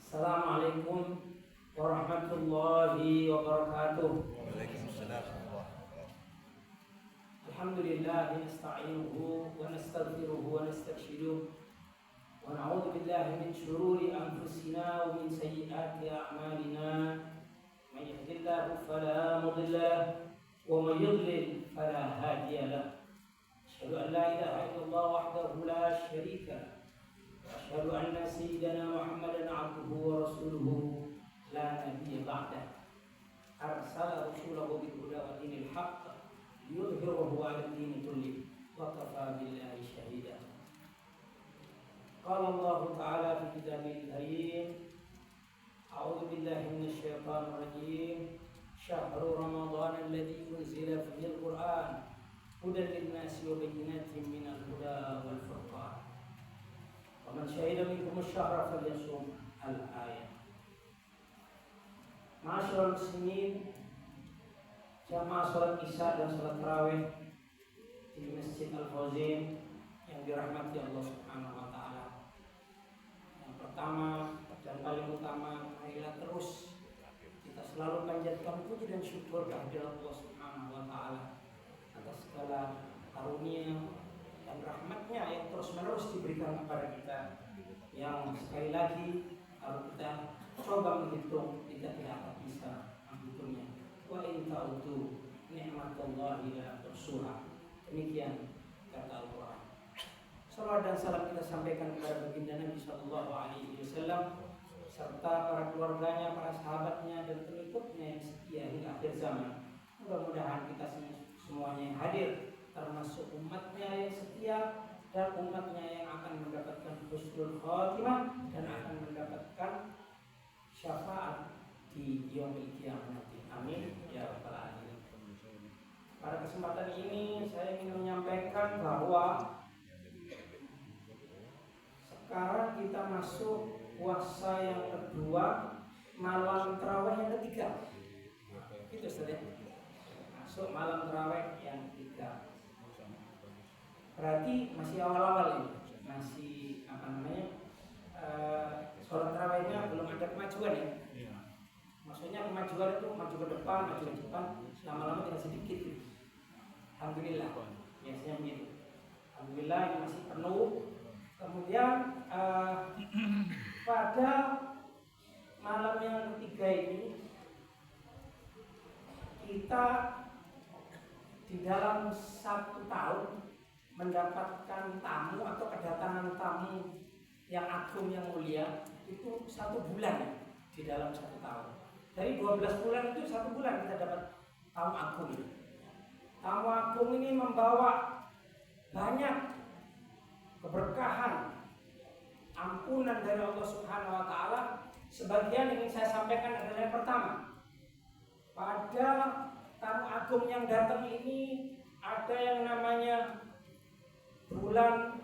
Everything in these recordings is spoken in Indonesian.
Assalamualaikum warahmatullahi wabarakatuh. Waalaikumsalam. Alhamdulillah nasta'inuhu wa nastaghfiruhu wa nastarshiduh wa na'udzu billahi min shururi anfusina wa min sayyiati a'malina. May yahdihillahu fala mudilla lahu wa may yudlil fala hadiya lahu. Asyhadu an la ilaha illallah wahdahu la syarika lahu. Asyhadu anna sayyidana Muhammadan abduhu wa rasuluhu la nabiyya ba'dah. Arsala rasulahu bil huda wa dinil haqq liyudhhirahu 'ala ad-din kullihi wa kafaa billahi shahida. Qala Allah ta'ala fi kitabil karim, a'udzu billahi minasy syaithanir rajim. Syahrul Ramadan alladzi unzila fihi al-Qur'an hudan lin-nasi wa bayyinatin minal huda wal furqan. Waman syahida minkum asy-syahra falyasum al-ayat. Ma'asyiral muslimin, jamaah salat Isya dan salat tarawih di Masjid Al-Fauzin yang dirahmati Allah Subhanahu wa taala. Yang pertama dan paling utama, marilah terus kita selalu panjatkan puji dan syukur kehadirat Allah Subhanahu wa taala atas segala karunia dan rahmatnya yang terus-menerus diberikan kepada kita, yang sekali lagi kalau kita coba menghitung kita tidak akan bisa menghitungnya. Wa in ta'udu ni'matallahi la tuhsuha. Demikian kata Al-Quran. Salawat dan salam kita sampaikan kepada baginda Nabi sallallahu alaihi wasallam serta para keluarganya, para sahabatnya dan pengikutnya yang setia hingga akhir zaman. Mudah-mudahan kita semuanya yang hadir termasuk umatnya yang setia dan umatnya yang akan mendapatkan husnul khotimah dan akan mendapatkan syafaat di yaumil qiyamah nanti. Amin ya rabbal alamin. Pada kesempatan ini saya ingin menyampaikan bahwa sekarang kita masuk puasa yang kedua, malam tarawih yang ketiga. Itu saja. Masuk malam tarawih yang ketiga. Berarti masih awal-awal ini, masih sholat tarawihnya belum ada kemajuan ya. Maksudnya kemajuan itu maju ke depan, lama-lama tidak sedikit. Alhamdulillah, biasanya begitu. Alhamdulillah ini masih penuh. Kemudian pada malam yang ketiga ini kita di dalam 1 tahun mendapatkan tamu atau kedatangan tamu yang agung yang mulia itu 1 bulan di dalam 1 tahun. Dari 12 bulan itu 1 bulan kita dapat tamu agung ini. Tamu agung ini membawa banyak keberkahan, ampunan dari Allah Subhanahu wa taala. Sebagian ingin saya sampaikan adalah yang pertama. Pada tamu agung yang datang ini ada yang namanya bulan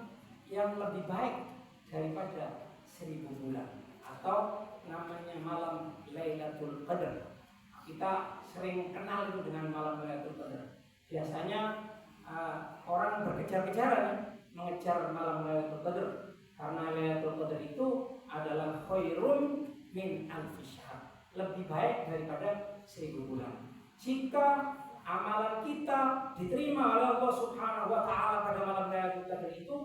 yang lebih baik daripada 1000 bulan atau namanya malam Lailatul Qadar. Kita sering kenal itu dengan malam Lailatul Qadar. Biasanya orang berkejar-kejaran mengejar malam Lailatul Qadar karena Lailatul Qadar itu adalah khairun min alfi syahr, lebih baik daripada 1000 bulan. Jika amalan kita diterima oleh Allah Subhanahu wa taala pada malam Lailatul Qadar itu,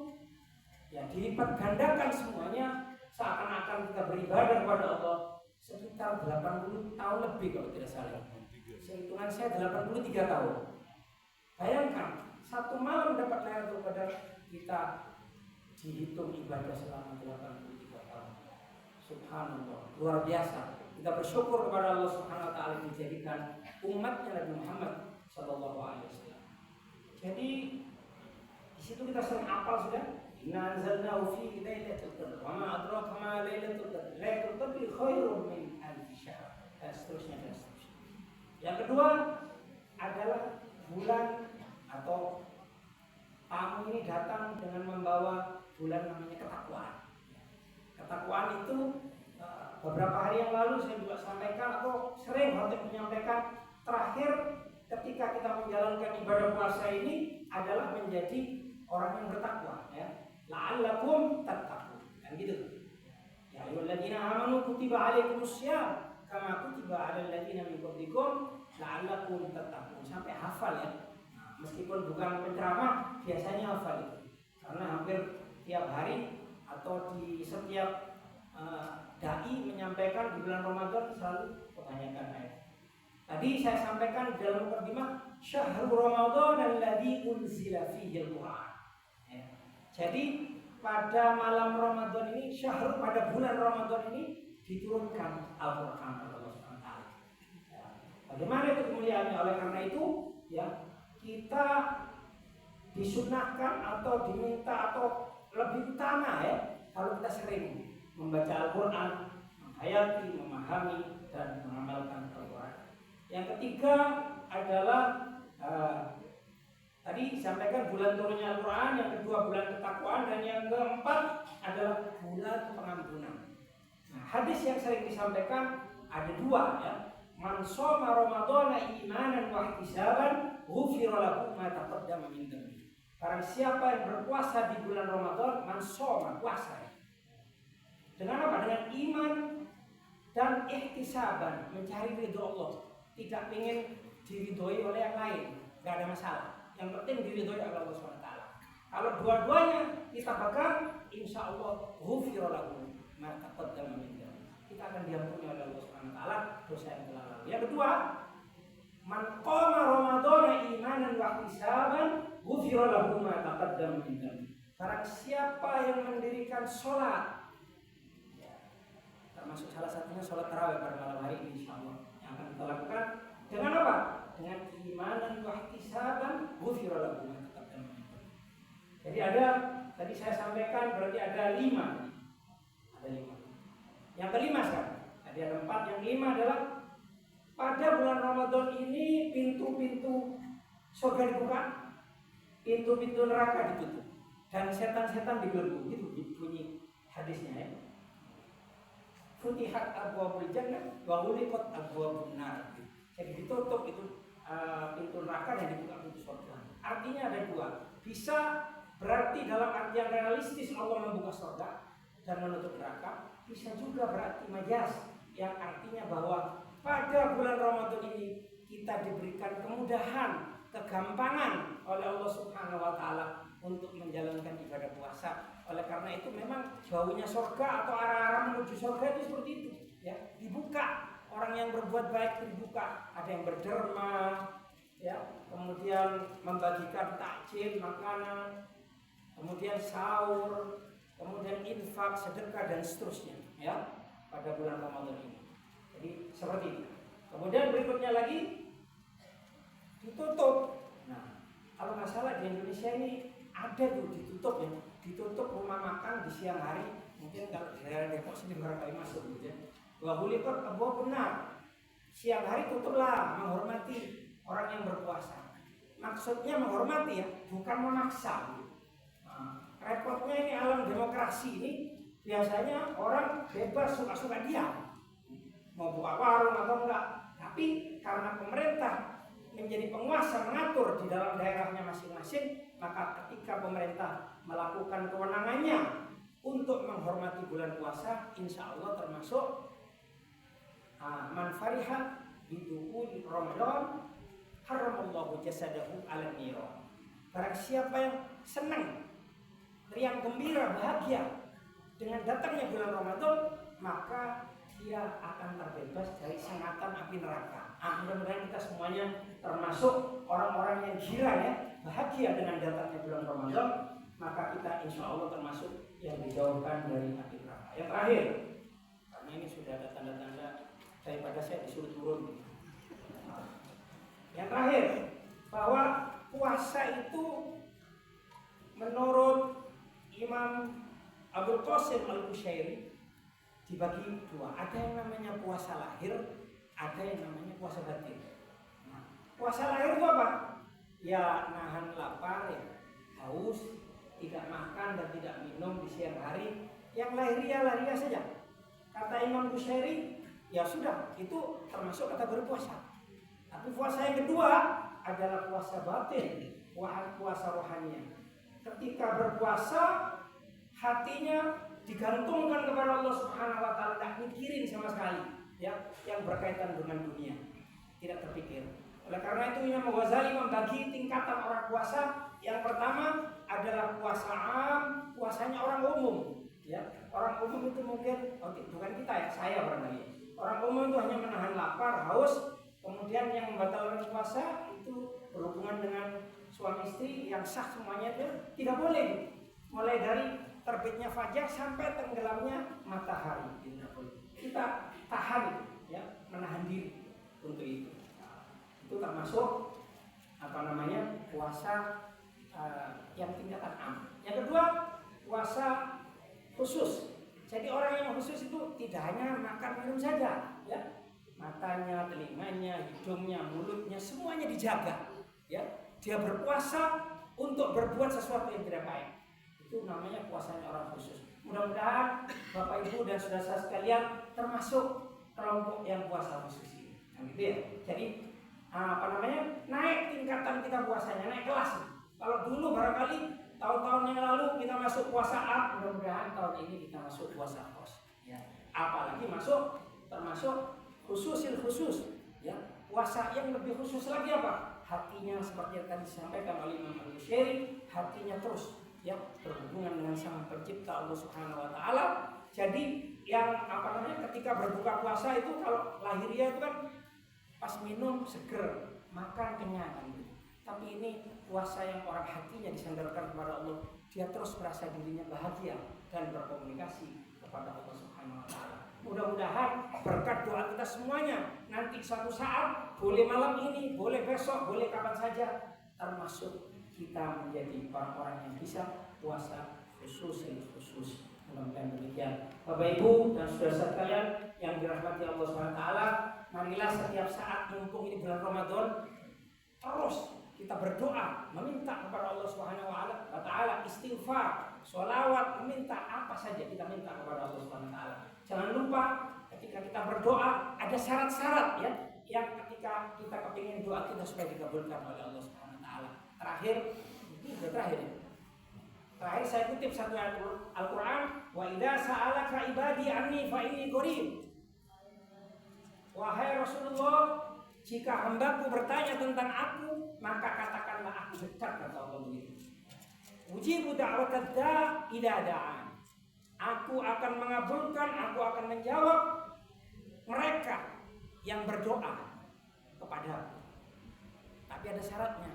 ya dilipat gandakan semuanya, seakan-akan kita beribadah kepada Allah sekitar 80 tahun lebih kalau tidak salah. Sehitungan saya 83 tahun. Bayangkan, 1 malam dapat Lailatul Qadar, kita dihitung ibadah selama 83 tahun. Subhanallah, luar biasa. Kita bersyukur kepada Allah Subhanahu wa taala dijadikan umatnya Nabi Muhammad sallallahu alaihi wasallam. Jadi di situ kita sering hafal sudah. Inna anzalnahu fi lailatul qadr. Wa ma adraka ma lailatul qadr. Lailatul qadri khairun min alfi syahr. Dan seterusnya. Yang kedua adalah bulan atau tamu ini datang dengan membawa bulan namanya ketakwaan. Ketakwaan itu beberapa hari yang lalu saya juga sampaikan atau sering khotib menyampaikan, terakhir ketika kita menjalankan ibadah puasa ini adalah menjadi orang yang bertakwa, ya. La'allakum tattaqun. Kan gitu. Ya ayyuhalladzina amanu kutiba alaikumussyam kama kutiba alal ladzina min qablikum la'allakum tattaqun. Sampai hafal ya. Nah, meskipun bukan penceramah, biasanya hafal itu. Karena hampir tiap hari atau di setiap dai menyampaikan di bulan Ramadan selalu kebanyakan ayat. Tadi saya sampaikan di dalam mukadimah syahrul Ramadan alladzi unzila fihi al-Qur'an. Ya. Jadi pada malam Ramadan ini, pada bulan Ramadan ini diturunkan Al-Qur'an oleh Allah Subhanahu wa taala. Ya. Bagaimana itu kemuliaannya? Oleh karena itu, ya, kita disunahkan atau diminta atau lebih utama ya, kalau kita sering membaca Al-Quran, menghayati, memahami, dan mengamalkan Al-Quran. Yang ketiga adalah tadi disampaikan bulan turunnya Al-Quran, yang kedua bulan ketakwaan, dan yang keempat adalah bulan pengampunan. Nah, hadis yang sering disampaikan ada dua ya. Man shoma Ramadhana imanan wa ihtisaban ghufira lahu ma taqaddama min dhanbi. Barang siapa yang berpuasa di bulan Ramadan, man shoma, puasa ya. Dengan apa? Dengan iman dan ihtisaban, mencari ridho Allah. Tidak ingin diridhoi oleh yang lain, nggak ada masalah. Yang penting diridhoi oleh Allah SWT. Kalau dua-duanya kita pegang, insya Allah ghufira lahu ma taqaddama min dhanbi. Kita akan diampuni oleh Allah SWT dosa yang telah lalu. Yang kedua, man qama Ramadhana imanan wa ihtisaban ghufira lahu ma taqaddama min dhanbi. Barang siapa yang mendirikan sholat, termasuk salah satunya sholat tarawih pada malam hari ini insyaallah yang akan kita lakukan dengan apa? Dengan imanan wa ihtisaban ghufira lahu ma taqaddama min dhanbi. Jadi ada, tadi saya sampaikan berarti ada 5. Ada 5. Yang kelima sekarang. Tadi ada 4, yang kelima adalah pada bulan Ramadan ini pintu-pintu surga dibuka, pintu-pintu neraka ditutup, dan setan-setan dibelenggu. Gitu bunyi hadisnya ya. Futihat abwabul jannah wa ghuliqat abwabun nar. Jadi ditutup itu pintu neraka dan dibuka pintu surga. Artinya ada dua. Bisa berarti dalam artian realistis Allah membuka surga dan menutup neraka. Bisa juga berarti majas yang artinya bahwa pada bulan Ramadan ini kita diberikan kemudahan, kegampangan oleh Allah Subhanahu wa taala untuk menjalankan ibadah puasa. Oleh karena itu memang baunya surga atau arah-arah menuju surga itu seperti itu, ya. Dibuka, orang yang berbuat baik dibuka, ada yang berderma, ya, kemudian membagikan takjil makanan, kemudian sahur, kemudian infak, sedekah dan seterusnya, ya, pada bulan Ramadan ini. Jadi seperti itu. Kemudian berikutnya lagi ditutup. Nah, kalau nggak salah di Indonesia ini ada tuh ditutup ya, ditutup rumah makan di siang hari. Mungkin kalau di daerah Depok sini barangkali masuk gitu ya. Wahulipat abwab benar. Siang hari tutuplah, menghormati orang yang berpuasa. Maksudnya menghormati ya, bukan memaksa. Nah, repotnya ini alam demokrasi ini biasanya orang bebas suka-suka dia. Mau buka warung atau enggak. Tapi karena pemerintah menjadi penguasa mengatur di dalam daerahnya masing-masing, maka ketika pemerintah melakukan kewenangannya untuk menghormati bulan puasa, insya Allah termasuk man fariha bidukhuli Ramadan haramallahu jasadahu 'alan niran. Barang siapa yang senang, riang gembira, bahagia dengan datangnya bulan Ramadan, maka dia akan terbebas dari sengatan api neraka. Mudah-mudahan kita semuanya termasuk orang-orang yang gila ya, bahagia dengan datangnya bulan Ramadan, maka kita insya Allah termasuk yang dijauhkan dari api neraka. Yang terakhir, karena ini sudah ada tanda-tanda daripada saya disuruh turun. Yang terakhir, bahwa puasa itu menurut Imam Abdul Qasim Al-Qushairi dibagi dua. Ada yang namanya puasa lahir, ada yang namanya puasa batin. Nah, puasa lahir itu apa? Ya nahan lapar, ya haus, tidak makan dan tidak minum di siang hari. Yang lahiriah saja. Kata Imam Qushairi, ya sudah, itu termasuk kategori puasa. Tapi puasa yang kedua adalah puasa batin, puasa rohani. Ketika berpuasa hatinya digantungkan kepada Allah Subhanahu wa taala, tidak mikirin sama sekali ya yang berkaitan dengan dunia, tidak terpikir. Oleh karena itu Imam Ghazali membagi tingkatan orang puasa. Yang pertama adalah puasa am, puasanya orang umum ya. Orang umum itu mungkin bukan kita ya, saya barangkali. Orang umum itu hanya menahan lapar, haus. Kemudian yang membatalkan puasa itu berhubungan dengan suami istri yang sah semuanya itu tidak boleh. Mulai dari terbitnya fajar sampai tenggelamnya matahari tidak boleh. Kita tahan ya, menahan diri untuk itu. Itu termasuk puasa yang tingkatan am. Yang kedua, puasa khusus. Jadi orang yang khusus itu tidak hanya makan minum saja, ya. Matanya, telinganya, hidungnya, mulutnya semuanya dijaga, ya. Dia berpuasa untuk berbuat sesuatu yang tidak baik. Itu namanya puasanya orang khusus. Mudah-mudahan Bapak Ibu dan saudara-saudara sekalian termasuk kelompok yang puasa khusus ini. Nah, gitu ya. Jadi naik tingkatan kita puasanya, naik kelas. Kalau dulu barangkali tahun-tahun yang lalu kita masuk puasa A, mudah-mudahan tahun ini kita masuk puasa kos. Ya. Apalagi termasuk khusus, ya. Puasa yang lebih khusus lagi apa? Hatinya seperti yang tadi disampaikan oleh Imam Al-Bukhari, hatinya terus ya berhubungan dengan Sang Pencipta Allah Subhanahu wa taala. Jadi yang ketika berbuka puasa itu kalau lahiriah itu kan pas minum seger, makan kenyang kan gitu. Tapi ini puasa yang orang hatinya disandarkan kepada Allah, dia terus merasa dirinya bahagia dan berkomunikasi kepada Allah Subhanahu wa taala. Mudah-mudahan berkat doa kita semuanya nanti suatu saat, boleh malam ini, boleh besok, boleh kapan saja, termasuk kita menjadi orang-orang yang bisa puasa khusus. Mudah-mudahan demikian. Bapak Ibu dan saudara sekalian yang dirahmati Allah SWT, marilah setiap saat mumpung ini bulan Ramadan terus kita berdoa, meminta kepada Allah Subhanahu wa taala, istighfar, sholawat, meminta apa saja kita minta kepada Allah Subhanahu wa taala. Jangan lupa ketika kita berdoa ada syarat-syarat ya, yang ketika kita kepingin doa kita supaya dikabulkan oleh Allah Subhanahu wa taala. Terakhir saya kutip satu ayat Al-Quran, wa idza sa'alaka ibadi anni fa inni qarib. Wahai Rasulullah, jika hambaku bertanya tentang aku, maka katakanlah aku dekat, kata Allah begitu. Ujibu da'watad da' idza da'an. Aku akan mengabulkan, aku akan menjawab mereka yang berdoa kepadaku. Tapi ada syaratnya.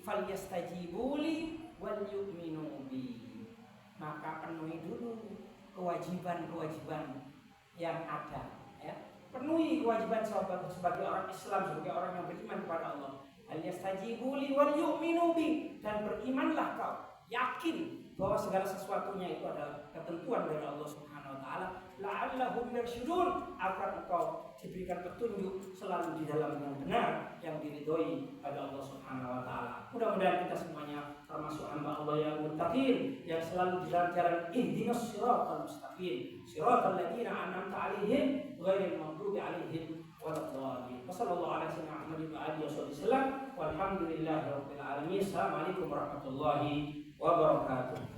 Falyastajibuli wal yu'minu bi. Maka penuhi dulu kewajiban-kewajiban yang ada, ya. Penuhi kewajiban sebagai orang Islam, sebagai orang yang beriman kepada Allah. Falyastajibuli wal yu'minu bi, dan berimanlah kau, yakin bahwa segala sesuatunya itu adalah ketentuan dari Allah Subhanahu wa taala. La'allahum yarshudun, agar engkau diberikan petunjuk selalu di dalam yang benar, yang diridhoi oleh Allah Subhanahu wa taala. Mudah-mudahan kita semuanya termasuk hamba Allah yang muttaqin, yang selalu di dalam jalan ihdinas siratal mustaqim, siratal ladzina an'amta 'alaihim ghairil maghdubi 'alaihim waladdallin. Wassallallahu ala sayyidina Muhammadin wa alihi wasallam. Walhamdulillahirabbil alamin. Assalamualaikum warahmatullahi wabarakatuh.